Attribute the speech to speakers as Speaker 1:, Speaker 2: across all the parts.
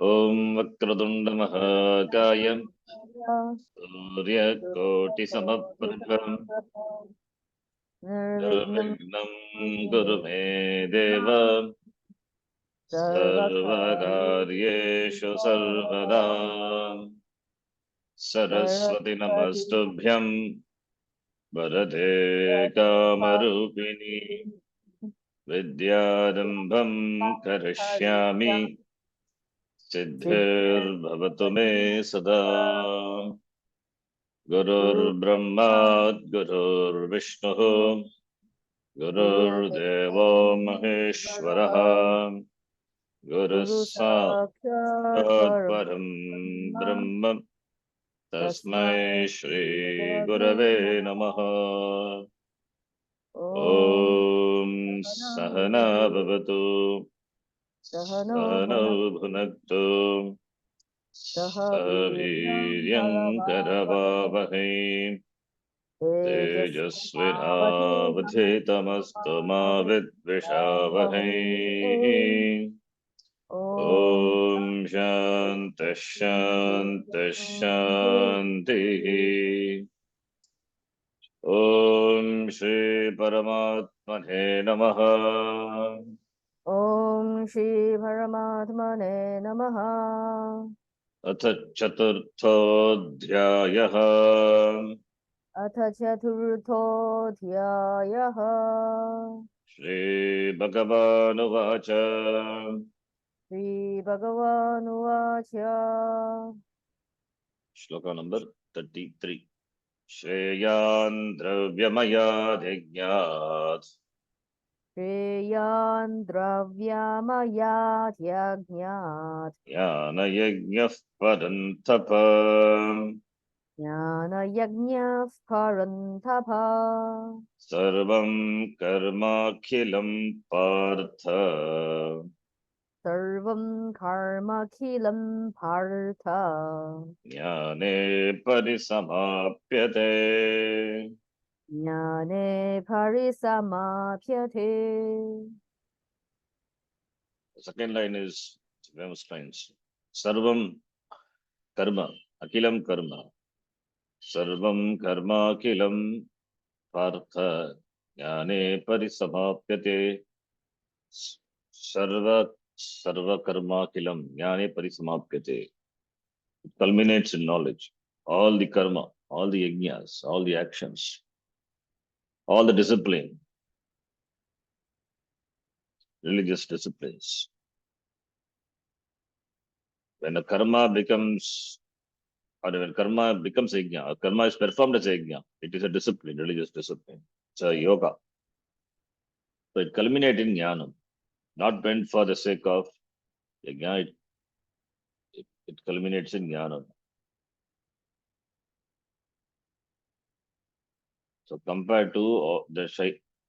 Speaker 1: ॐ वक्रतुण्ड महाकाय सूर्यकोटिसमप्रभं
Speaker 2: निर्विघ्नं
Speaker 1: निर्विघ्नं कुरु मे देव सर्वकार्येषु सर्वदा सरस्वती नमस्तुभ्यं वरदे कामरूपिणी विद्यारम्भं करिष्यामि सिद्धिर्भवतु मे सदा गुरुर्ब्रह्मा गुरुर्विष्णुः गुरुर्देवो महेश्वरः गुरुः साक्षात् परं ब्रह्म तस्मै श्री गुरवे नमः। ॐ सहना भवतु सहनौ भुनक्तु सह वीर्यं करवावहै तेजस्विनावधीतमस्तु मा विद्विषावहै। ॐ शान्तिः शान्तिः शान्तिः। ॐ श्री परमात्मने नमः।
Speaker 2: ॐ श्री परमात्मने नमः।
Speaker 1: अथ चतुर्थोऽध्यायः।
Speaker 2: अथ चतुर्थोऽध्यायः।
Speaker 1: श्रीभगवानुवाच
Speaker 2: श्रीभगवानुवाच
Speaker 1: श्लोक नंबर 33। श्रेयान् द्रव्यमयाधिज्ञात्
Speaker 2: श्रेयान् द्रव्यमयाध्यज्ञात्
Speaker 1: ज्ञानयज्ञः परन्तप
Speaker 2: ज्ञानयज्ञः परन्तप
Speaker 1: सर्वं कर्माखिलं पार्थ
Speaker 2: सर्वं कर्मखिलं पार्थ
Speaker 1: ज्ञाने परिसमाप्यते।
Speaker 2: ज्ञाने परिसमाप्यते।
Speaker 1: Second line is famous lines. Sarvam karma, akilam karma. Sarvam karma akilam partha jnane parisamapyate. Sarva karma akilam jnane parisamapyate. It culminates in knowledge. All the karma, all the yajnas, all the actions, all the discipline, religious disciplines. When a karma becomes, or when karma becomes yajna, karma is performed as yajna. It is a discipline, religious discipline. It's a yoga. So it culminates in jnanam, not meant for the sake of yajna. It culminates in jnanam. So compared to the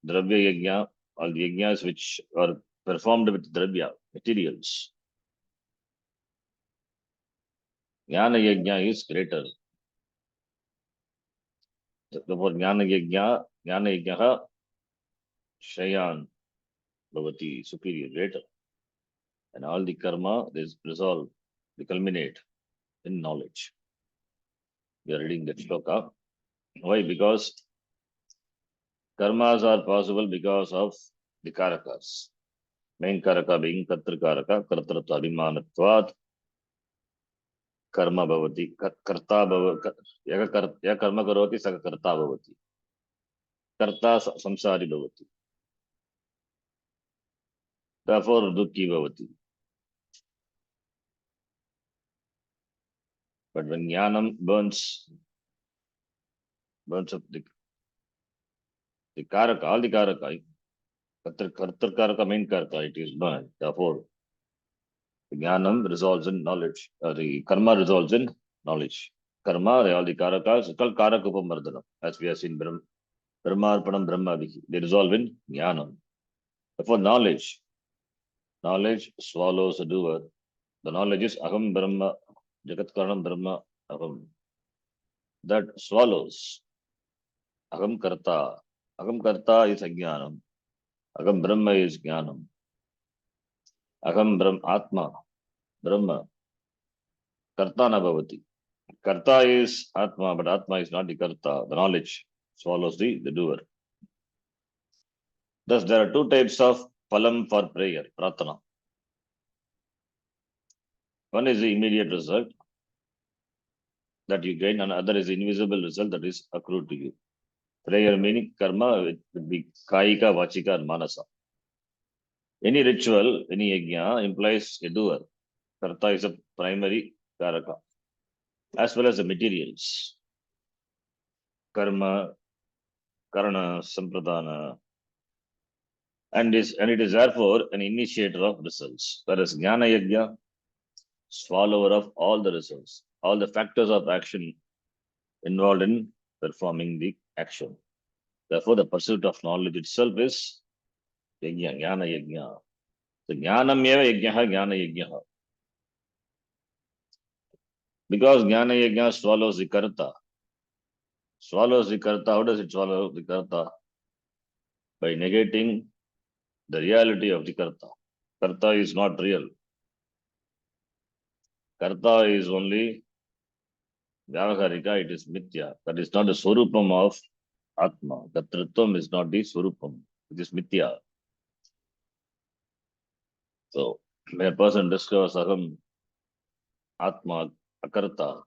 Speaker 1: dravya yajna, all the yajnas which are performed with dravya, materials, jnana yajna is greater. Therefore, jnana yajna shayan bhavati, superior, greater. And all the karma is resolved, they culminate in knowledge. We are reading that shloka. Why? Because karmas are possible because of the karakas. Main karaka being kartrikaraka, kartratva abhimanatvat, karma bhavati, karta bhavati, ya karma karoti, saka karta bhavati. Karta samsari bhavati. Therefore, dukhi bhavati. But when jnanam burns up the karaka, all the karaka, kartrikaraka, main karaka, it is burned. Therefore, jnanam resolves in knowledge. The karma resolves in knowledge. Karma, all the karakas, called karakupamardana, as we have seen Brahmarpanam Brahmavihi. They resolve in jnanam. Therefore, knowledge swallows the doer. The knowledge is aham brahma, jagat karanam brahma aham. That swallows aham karta. Aham karta is ajnanam. Aham brahma is jnanam. Aham brahma, atma, brahma Karta na bhavati. Karta is Atma, but Atma is not the Karta. The knowledge swallows the doer. Thus, there are two types of phalam for prayer, pratana. One is the immediate result that you gain, and other is the invisible result that is accrued to you. Prayer meaning karma, it could be kaika, vachika, and manasa. Any ritual, any yajna implies a doer. Karta is a primary karaka, as well as the materials. Karma, karana, sampradana, and it is therefore an initiator of results. Whereas jnana yajna, swallower of all the results, all the factors of action involved in performing the action. Therefore, the pursuit of knowledge itself is yajna, jnana yajna. So jnanam eva yajna, jnana yajna. Because jnana yajna swallows the karta. Swallows the karta. How does it swallow the karta? By negating the reality of the karta. Karta is not real. Karta is only vyavaharika, it is mithya. That is not the swarupam of Atma. Kartritvam is not the swarupam. It is mithya. So, when a person discovers Aham, Atma, Akarta,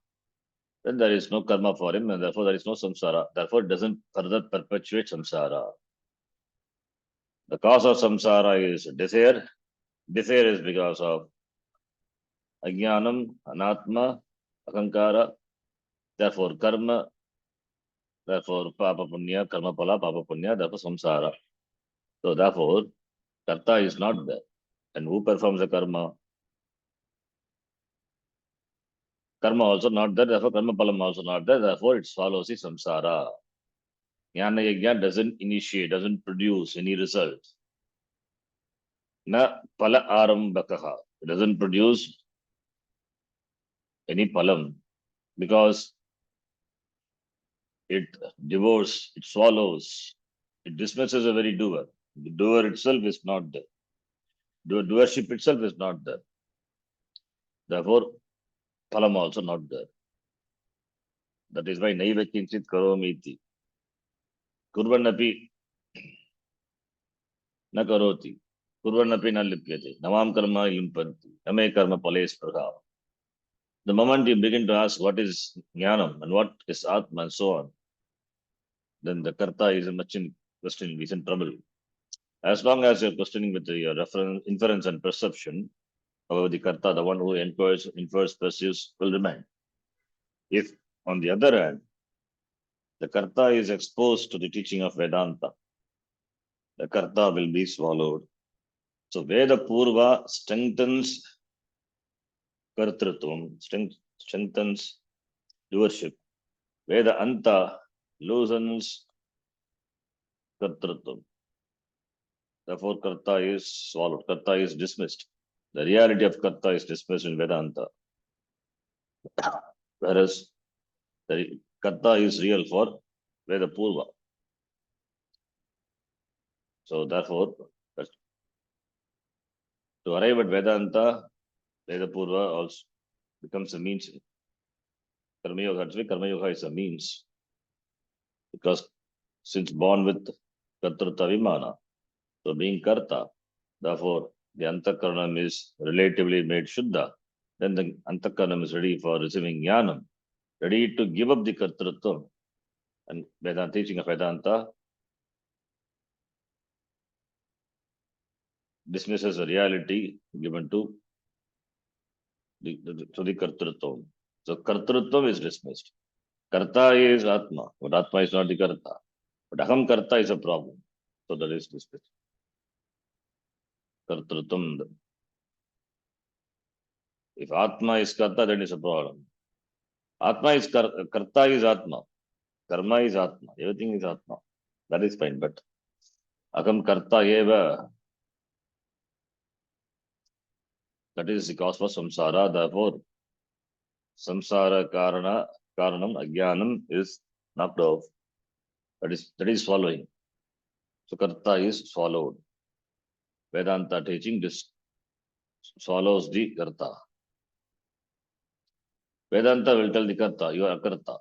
Speaker 1: then there is no karma for him and therefore there is no samsara. Therefore, it doesn't further perpetuate samsara. The cause of samsara is desire. Desire is because of ajnanam, anatma, akankara. Therefore, karma, therefore, papa punya, karma pala, papa punya, therefore, samsara. So, therefore, karta is not there. And who performs the karma? Karma also not there, therefore, karma palam also not there, therefore, it follows the samsara. Jnana yajna doesn't initiate, doesn't produce any result. Na pala arambakaha. It doesn't produce any palam because it devours, it swallows, it dismisses a very doer. The doer itself is not there. Doership itself is not there. Therefore, palam also not there. That is why naiva kinchit karomi iti. Kurvanapi na karoti. Kurvanapi na lipyate. Navam karma limpanti. Name karma pales prabhav. The moment you begin to ask what is jnanam and what is atma and so on, then the karta is much in question, is in trouble. As long as you're questioning with your reference, inference and perception, however, the karta, the one who infers, perceives, will remain. If, on the other hand, the karta is exposed to the teaching of Vedanta, the karta will be swallowed. So, Veda Purva strengthens kartritvam, strengthens doership. Veda Anta loosens kartritvam. Therefore, karta is swallowed, karta is dismissed. The reality of karta is dismissed in Vedanta. Whereas the karta is real for Veda Purva. So, therefore, to arrive at Vedanta, Veda Purva also becomes a means. Karma Yoga is a means. Because since born with Kartrutta Vimana, so being Karta, therefore the Antakaranam is relatively made Shuddha. Then the Antakaranam is ready for receiving Jnanam, ready to give up the Kartrutvam. And Vedanta, teaching of Vedanta dismisses the reality given to the Kartrutvam. So Kartrutvam is dismissed. Karta is Atma, but Atma is not the Karta. But Aham Karta is a problem. So that is dismissed. Kartrutvam. If Atma is Karta, then it's a problem. Atma is Karta is Atma. Karma is Atma. Everything is Atma. That is fine. But Aham Karta eva. That is the cause for samsara. Therefore, samsara karanam ajnanam is knocked off. That is swallowing. So karta is swallowed. Vedanta teaching this swallows the karta. Vedanta will tell the karta, you are akarta.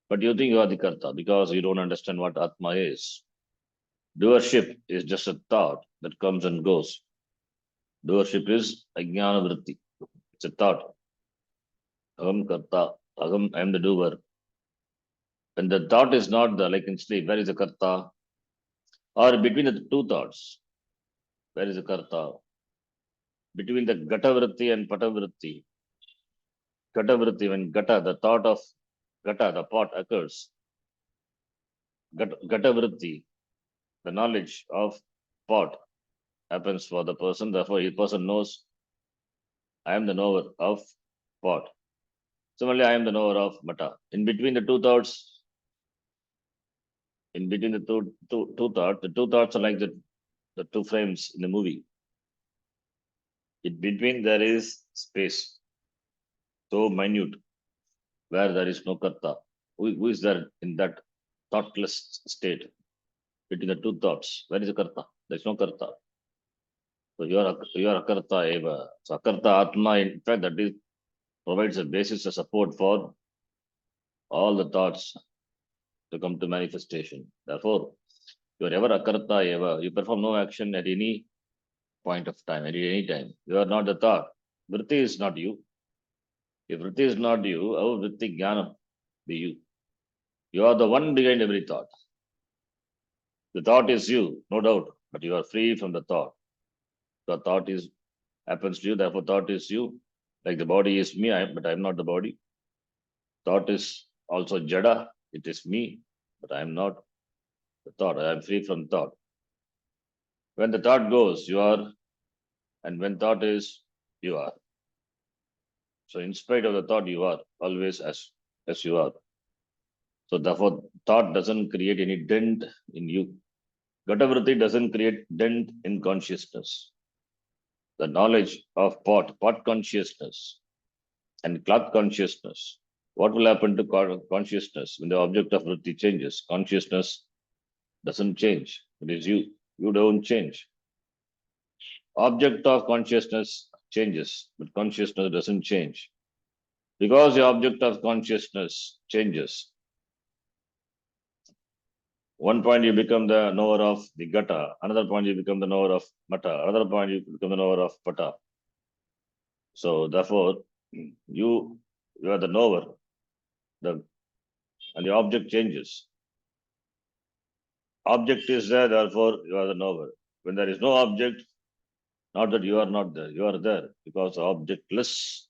Speaker 1: But you think you are the karta because you don't understand what Atma is. Doership is just a thought that comes and goes. Doership is ajnana vritti. It's a thought. Aham karta. Aham, I am the doer. When the thought is not the like in sleep, where is the karta? Or between the two thoughts, where is the karta? Between the gata vritti and pata vritti. Gata vritti, when gata, the thought of gata, the pot occurs. Gata vritti, the knowledge of pot happens for the person. Therefore, a person knows, I am the knower of pot. Similarly, I am the knower of mata. In between the two thoughts, in between the two thoughts, the two thoughts are like the two frames in the movie. In between there is space, so minute, where there is no karta. Who is there in that thoughtless state between the two thoughts? Where is the karta? There is no karta. So you are a karta eva. So akarta atma, in fact, that is provides a basis, a support for all the thoughts to come to manifestation. Therefore, you are ever akarta eva. You perform no action at any point of time, at any time. You are not the thought. Vritti is not you. If vritti is not you, how vritti jnana be you? You are the one behind every thought. The thought is you, no doubt, but you are free from the thought. The thought is happens to you, therefore thought is you. Like the body is me, but I am not the body. Thought is also jada, it is me, but I am not the thought. I am free from thought. When the thought goes, you are, and when thought is, you are. So in spite of the thought, you are always as you are. So therefore, thought doesn't create any dent in you. Gatavritti doesn't create dent in consciousness. The knowledge of pot consciousness and cloth consciousness. What will happen to consciousness when the object of vritti changes? Consciousness doesn't change. It is you. You don't change. Object of consciousness changes, but consciousness doesn't change. Because the object of consciousness changes, one point you become the knower of the gata, another point you become the knower of mata, another point you become the knower of pata. So therefore, you are the knower, and the object changes. Object is there, therefore you are the knower. When there is no object, not that you are not there, you are there because the objectless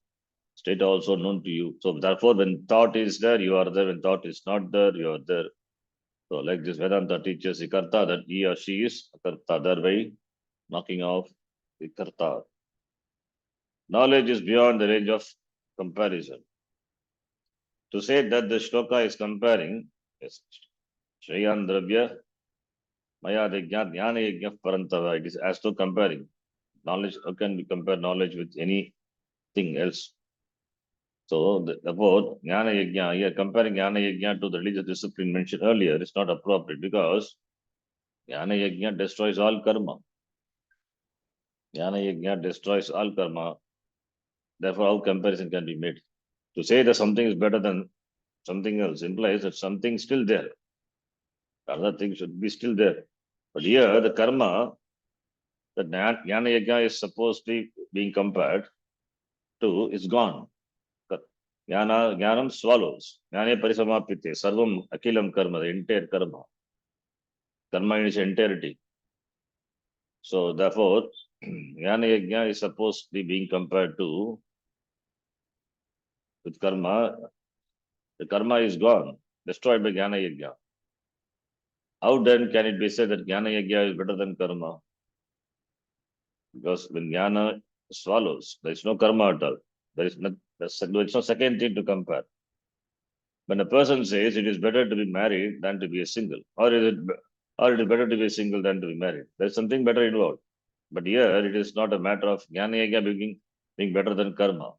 Speaker 1: state also known to you. So therefore, when thought is there, you are there. When thought is not there, you are there. So like this Vedanta teaches the karta that he or she is a karta, thereby knocking off the karta. Knowledge is beyond the range of comparison. To say that the shloka is comparing, yes, Shreyan Dravya, Maya Dejna, Jnana Yajna Parantava, it is as to comparing. Knowledge, how can we compare knowledge with anything else? So therefore, Jnana Yajna, here comparing Jnana Yajna to the religious discipline mentioned earlier is not appropriate because Jnana Yajna destroys all karma. Jnana Yajna destroys all karma. Therefore, how comparison can be made? To say that something is better than something else implies that something is still there. Other thing should be still there. But here, the karma that Jnana Yajna is supposed to be being compared to is gone. Jnanam swallows. Jnane parisamapite. Sarvam akilam karma, the entire karma. Karma in its entirety. So therefore, Jnana Yajna is supposed to be being compared to with karma. The karma is gone, destroyed by Jnana Yajna. How then can it be said that Jnana Yajna is better than karma? Because when Jnana swallows, there is no karma at all. There is no second thing to compare. When a person says it is better to be married than to be a single, or it is better to be a single than to be married, there is something better involved. But here it is not a matter of Jnana Yajna being better than karma.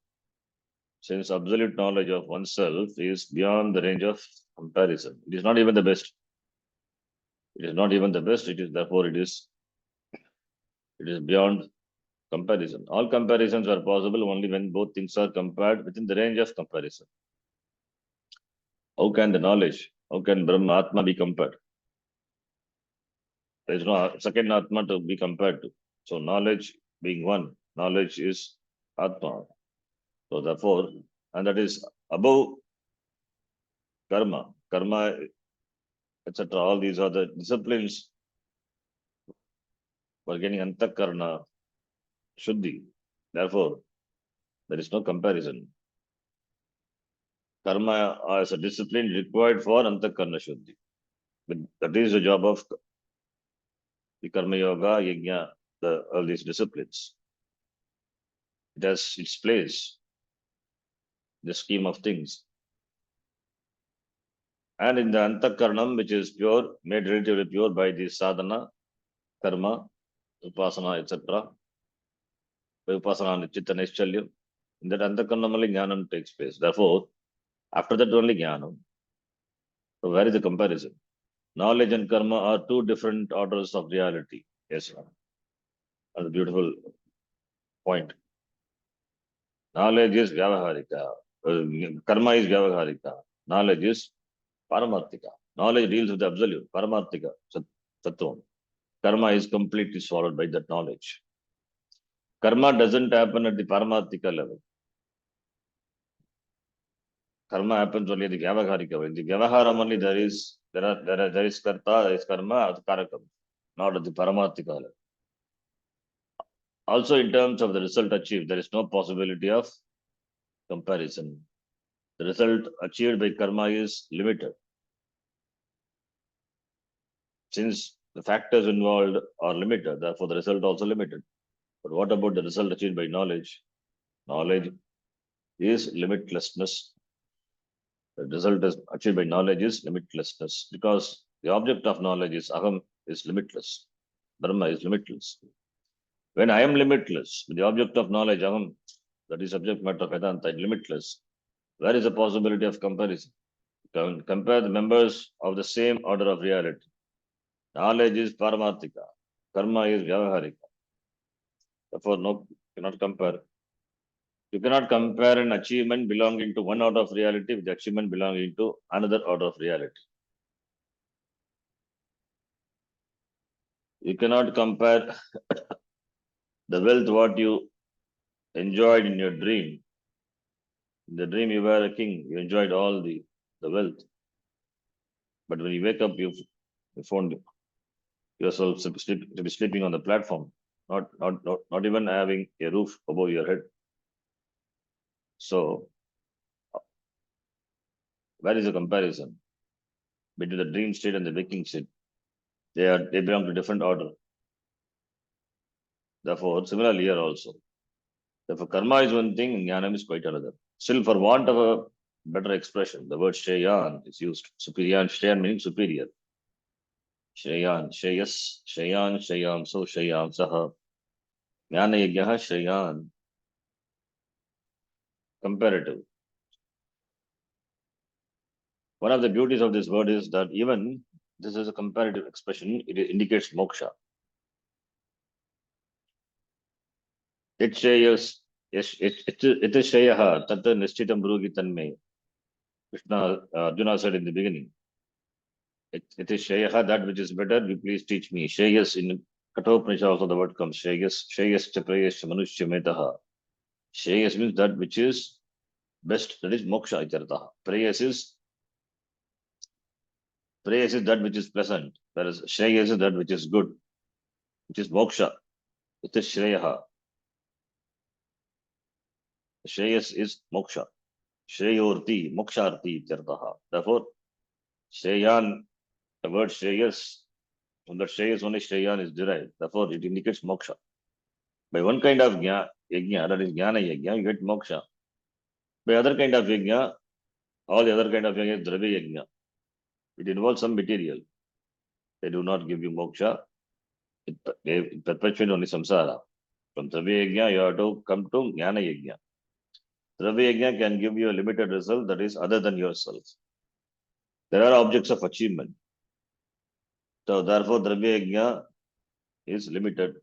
Speaker 1: Since absolute knowledge of oneself is beyond the range of comparison. It is not even the best. It is not even the best. It is therefore it is beyond Comparison. All comparisons are possible only when both things are compared within the range of comparison. How can the knowledge, how can Brahma, Atma be compared? There is no second Atma to be compared to. So knowledge being one, knowledge is Atma. So therefore, and that is above karma, etc. All these are the disciplines for getting antakarna, shuddhi. Therefore, there is no comparison. Karma as a discipline required for antakarna shuddhi. But that is the job of the karma yoga, yajna, all these disciplines. It has its place in the scheme of things. And in the antakarnam, which is pure, made relatively pure by the sadhana, karma, upasana, etc. By upasana, chitta, nischalyam. In that antakarnam only jnanam takes place. Therefore, after that only jnanam. So where is the comparison? Knowledge and karma are two different orders of reality. Yes, that's a beautiful point. Knowledge is vyavaharika. Karma is vyavaharika. Knowledge is paramarthika. Knowledge deals with the absolute, paramarthika, sattvam. Karma is completely swallowed by that knowledge. Karma doesn't happen at the paramarthika level. Karma happens only at the vyavaharika level. In the vyavaharam only there is karta, there is karma, karakam, not at the paramarthika level. Also, in terms of the result achieved, there is no possibility of comparison. The result achieved by karma is limited. Since the factors involved are limited, therefore the result also limited. But what about the result achieved by knowledge? Knowledge is limitlessness. The result is achieved by knowledge is limitlessness, because the object of knowledge is aham, is limitless. Brahma is limitless. When I am limitless, the object of knowledge, aham, that is subject matter of Vedanta, is limitless. Where is the possibility of comparison? Compare the members of the same order of reality. Knowledge is paramarthika, karma is vyavaharika. Therefore, no, cannot compare. You cannot compare an achievement belonging to one order of reality with the achievement belonging to another order of reality. You cannot compare the wealth what you enjoyed in your dream. In the dream you were a king, you enjoyed all the wealth. But when you wake up, you found yourself to be sleeping on the platform, not even having a roof above your head. So, where is the comparison between the dream state and the waking state? They belong to different order. Therefore, similarly here also. Therefore, karma is one thing, jnanam is quite another. Still, for want of a better expression, the word shreyan is used. Superior, shreyan meaning superior. Shreyan, shreyas, shreyan, shreyam, so shreyam, saha. Jnana yajnaha, shreyan. Comparative. One of the beauties of this word is that even this is a comparative expression, it indicates moksha. It shreyas, it is shreyaha, tat nishchitam brugi tanme. Krishna, Arjuna said in the beginning. It is Shreyaha, that which is better, you please teach me. Shreyas, in Kathopanishad also the word comes, Shreyas, Shreyas cha prayas manushya metaha. Shreyas means that which is best, that is moksha ityartaha. Prayas is that which is pleasant, whereas Shreyas is that which is good, which is moksha. It is Shreyaha. Shreyas is moksha. Shreyorti, moksharti ityartaha. Therefore, Shreyan, the word Shreyas, from that Shreyas only Shreyan is derived. Therefore, it indicates moksha. By one kind of yajna, that is jnana yajna, you get moksha. By other kind of yajna, all the other kind of yajna is dravya yajna. It involves some material. They do not give you moksha. It perpetuates only samsara. From dravya yajna, you have to come to jnana yajna. Dravya yajna can give you a limited result that is other than yourself. There are objects of achievement. So therefore, dravya yajna is limited.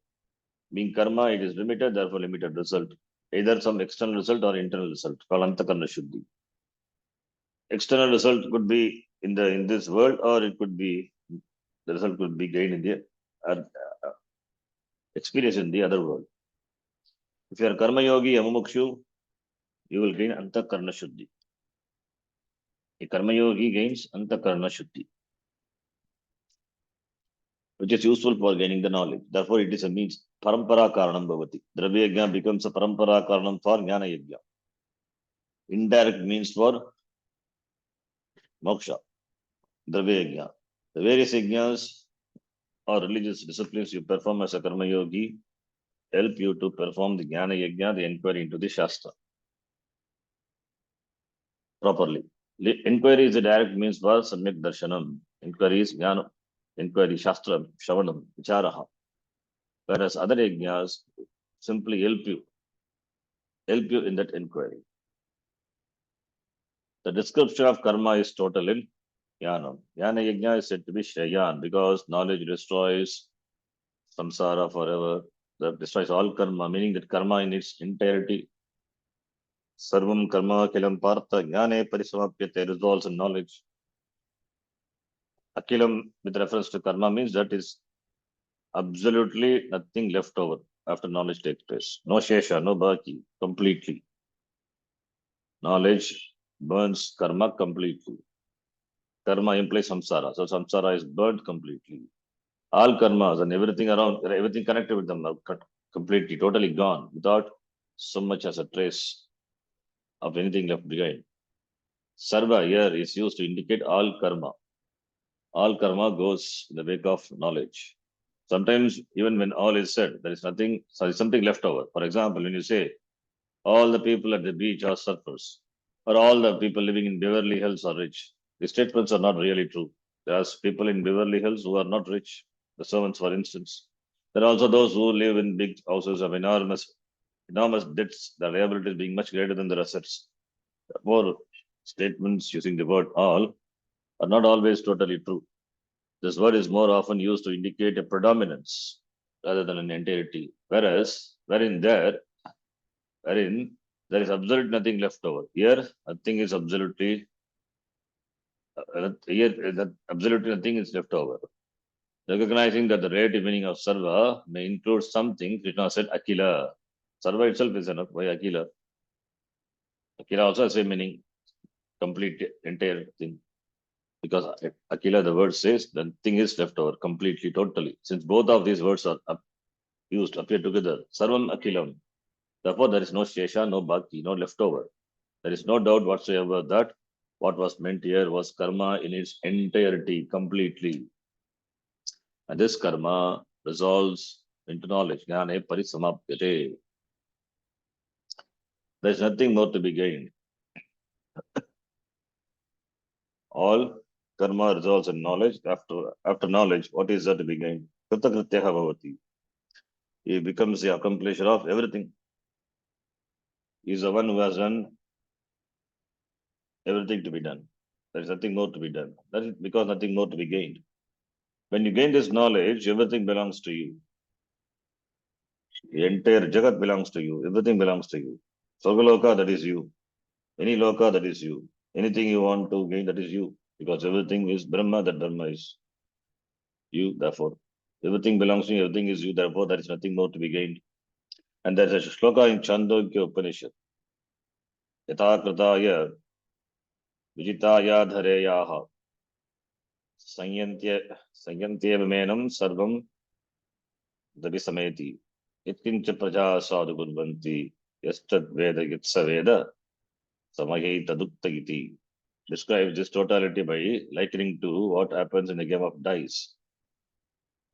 Speaker 1: Being karma, it is limited, therefore limited result. Either some external result or internal result, called antakarna shuddhi. External result could be in this world, or it could be the result could be gained in the uh, experience in the other world. If you are karma yogi, a mumukshu, you will gain antakarna shuddhi. A karma yogi gains antakarna shuddhi, which is useful for gaining the knowledge. Therefore, it is a means parampara karanam bhavati. Dravya yajna becomes a parampara karanam for jnana yajna. Indirect means for moksha, dravya yajna. The various yajnas or religious disciplines you perform as a karma yogi help you to perform the jnana yajna, the inquiry into the shastra, properly. Inquiry is a direct means for samyak darshanam. Inquiry is jnana. Inquiry, shastra, shavanam, vicharaha. Whereas other yajnas simply help you in that inquiry. The description of karma is total in jnana. Jnana yajna is said to be shreyan because knowledge destroys samsara forever. That destroys all karma, meaning that karma in its entirety, sarvam karma akilam partha jnane parisamapyate, resolves in knowledge. Akilam with reference to karma means that is absolutely nothing left over after knowledge takes place. No shesha, no baki, completely. Knowledge burns karma completely. Karma implies samsara, so samsara is burned completely. All karmas and everything around, everything connected with them are completely, totally gone without so much as a trace of anything left behind. Sarva here is used to indicate all karma. All karma goes in the wake of knowledge. Sometimes, even when all is said, there is nothing, sorry, something left over. For example, when you say all the people at the beach are surfers, or all the people living in Beverly Hills are rich, the statements are not really true. There are people in Beverly Hills who are not rich, the servants, for instance. There are also those who live in big houses of enormous debts, the liability being much greater than their assets. Therefore, statements using the word all are not always totally true. This word is more often used to indicate a predominance rather than an entirety. Wherein there is absolutely nothing left over. Here, nothing is absolutely nothing is left over. Recognizing that the relative meaning of sarva may include something, Krishna said akila. Sarva itself is enough. Why akila? Akila also has a meaning, complete, entire thing. Because akila, the word says, the thing is left over completely, totally. Since both of these words are appear together, sarvam akilam. Therefore, there is no shesha, no bhakti, no leftover. There is no doubt whatsoever that what was meant here was karma in its entirety, completely. And this karma resolves into knowledge. Jnane parisamapyate. There is nothing more to be gained. All karma resolves in knowledge. After knowledge, what is there to be gained? Kritakritya bhavati. He becomes the accomplisher of everything. He is the one who has done everything to be done. There is nothing more to be done. That is because nothing more to be gained. When you gain this knowledge, everything belongs to you. The entire Jagat belongs to you. Everything belongs to you. Sarvaloka, that is you. Any loka, that is you. Anything you want to gain, that is you. Because everything is Brahma, that Brahma is you. Therefore, everything belongs to you. Everything is you. Therefore, there is nothing more to be gained. And there's a shloka in Chandogya Upanishad. Yata kritaya vijitaya dhareyaha sanyantyeva menam sarvam dabisameti yatkincha praja sadhu kurvanti yastad veda yatsa veda samahe tadukta iti. Describes this totality by likening to what happens in a game of dice.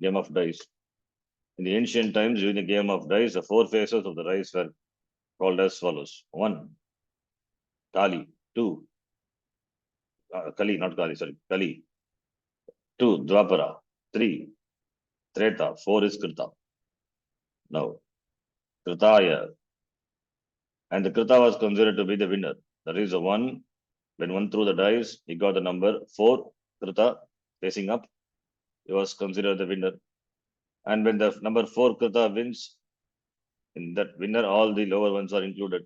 Speaker 1: Game of dice. In the ancient times, during the game of dice, the four faces of the dice were called as follows: one, Kali; two, Kali, not Kali, sorry, Kali; two, Dwapara; three, Treta; four is Krita. Now, Kritaya, and the Krita was considered to be the winner. That is the one. When one threw the dice, he got the number four, Krita, facing up. He was considered the winner. And when the number four Krita wins, In that winner, all the lower ones are included.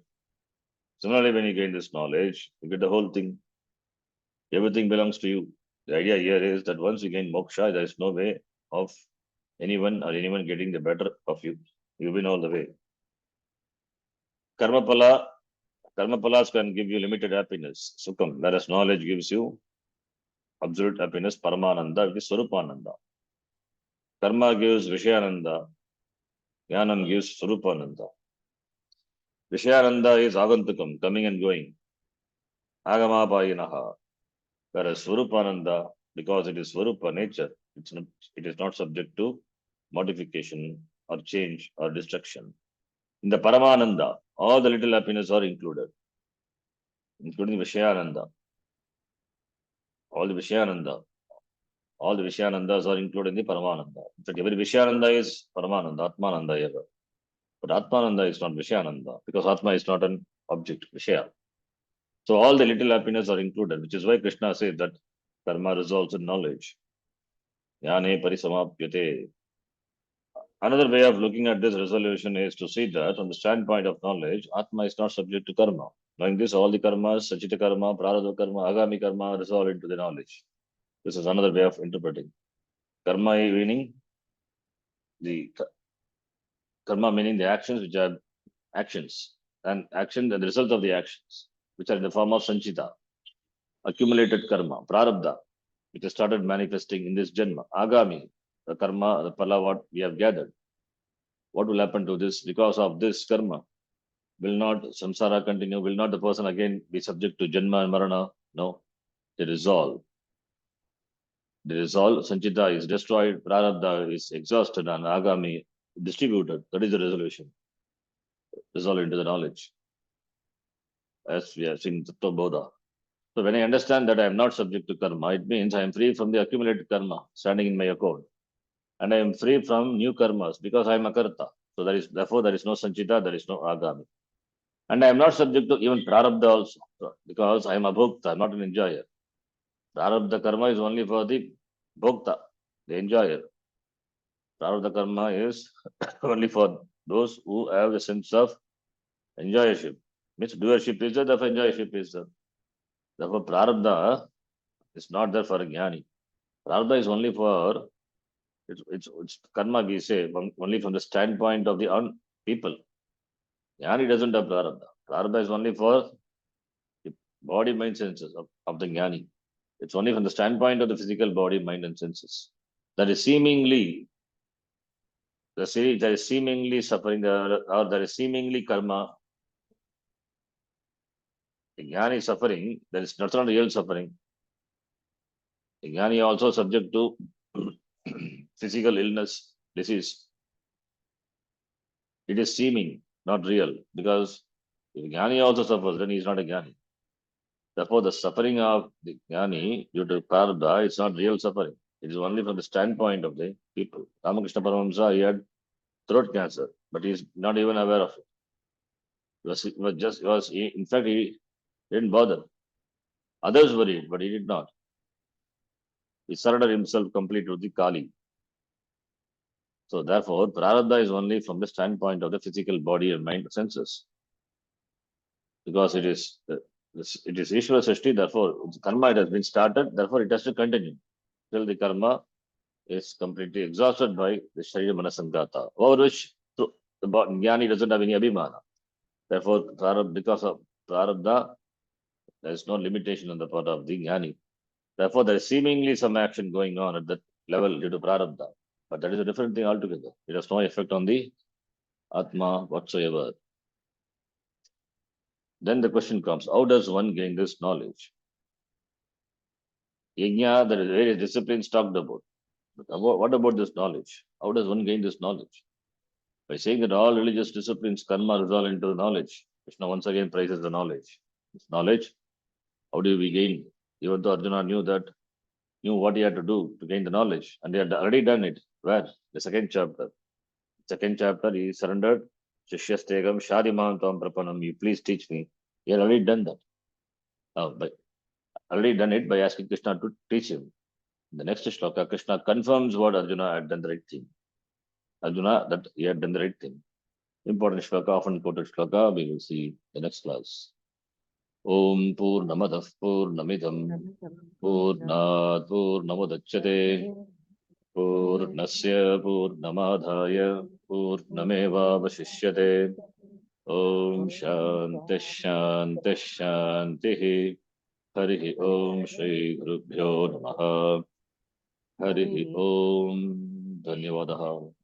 Speaker 1: Similarly, when you gain this knowledge, you get the whole thing. Everything belongs to you. The idea here is that once you gain moksha, there is no way of anyone getting the better of you. You win all the way. Karmapalas can give you limited happiness, sukham, whereas knowledge gives you absolute happiness, paramananda, which is swarupananda. Karma gives vishayananda, jnanam gives swarupananda. Vishayananda is agantukam, coming and going. Agamapayinaha. Whereas swarupananda, because it is swarupa nature, it is not subject to modification or change or destruction. In the Paramananda, all the little happiness are included, including Vishayananda. All the Vishayananda, all the Vishayanandas are included in the Paramananda. In fact, every Vishayananda is Paramananda, Atmananda ever. But Atmananda is not Vishayananda because Atma is not an object, Vishaya. So all the little happiness are included, which is why Krishna says that karma resolves in knowledge. Jnane parisamapyate. Another way of looking at this resolution is to see that from the standpoint of knowledge, Atma is not subject to karma. Knowing this, all the karmas, Sachita karma, Prarabdha karma, Agami karma resolve into the knowledge. This is another way of interpreting. Karma meaning the actions which are actions and the result of the actions, which are in the form of Sanchita, accumulated karma, Prarabdha, which has started manifesting in this Janma, Agami, the karma, the pala what we have gathered. What will happen to this? Because of this karma, will not samsara continue? Will not the person again be subject to Janma and Marana? No, they resolve. They resolve, Sanchita is destroyed, Prarabdha is exhausted, and Agami distributed. That is the resolution. Resolve into the knowledge. As we have seen Tattva Bodha. So when I understand that I am not subject to karma, it means I am free from the accumulated karma standing in my account. And I am free from new karmas because I am a karta. So therefore there is no sanchita, there is no agami. And I am not subject to even prarabdha also because I am a bhokta, not an enjoyer. Prarabdha karma is only for the bhokta, the enjoyer. Prarabdha karma is only for those who have a sense of enjoyership. Means doership is there, therefore enjoyership is there. Therefore prarabdha is not there for a jnani. Prarabdha is only for it's karma, we say, only from the standpoint of the people. Jnani doesn't have prarabdha. Prarabdha is only for the body, mind, senses of the jnani. It's only from the standpoint of the physical body, mind, and senses. That is seemingly, there is seemingly suffering or there is seemingly karma. The jnani suffering, there is not real suffering. The jnani also subject to physical illness, disease. It is seeming, not real, because if jnani also suffers, then he is not a jnani. Therefore, the suffering of the jnani due to prarabdha is not real suffering. It is only from the standpoint of the people. Ramakrishna Paramahamsa, he had throat cancer, but he is not even aware of it. In fact, he didn't bother. Others worried, but he did not. He surrendered himself completely to the Kali. So therefore, prarabdha is only from the standpoint of the physical body and mind senses. Because it is Ishvara Srishti, therefore karma it has been started, therefore it has to continue till the karma is completely exhausted by the Sharira Manasangata, over which the Jnani doesn't have any abhimana. Therefore, because of prarabdha, there is no limitation on the part of the Jnani. Therefore, there is seemingly some action going on at that level due to prarabdha. But that is a different thing altogether. It has no effect on the Atma whatsoever. Then the question comes, how does one gain this knowledge? Yajna, there is various disciplines talked about. But what about this knowledge? How does one gain this knowledge? By saying that all religious disciplines, karma, resolve into knowledge. Krishna once again praises the knowledge. This knowledge, how do we gain? Even though Arjuna knew what he had to do to gain the knowledge, and he had already done it. Where? The second chapter. Second chapter, he surrendered. Shishyastegam Shadimam Tam Prapanam, you please teach me. He had already done that. But already done it by asking Krishna to teach him. In the next shloka, Krishna confirms what Arjuna had done the right thing. Arjuna, that he had done the right thing. important shloka, often quoted shloka, we will see the next class. Om Purnamadah Purnamidam Purnat Purnamudachyate Purnasya Purnamadhaya Purnamevavashishyate. Om Shanti Shanti Shanti. Harihi Om Shri Gurubhyo Namaha. Harihi Om. Dhanyavadaha.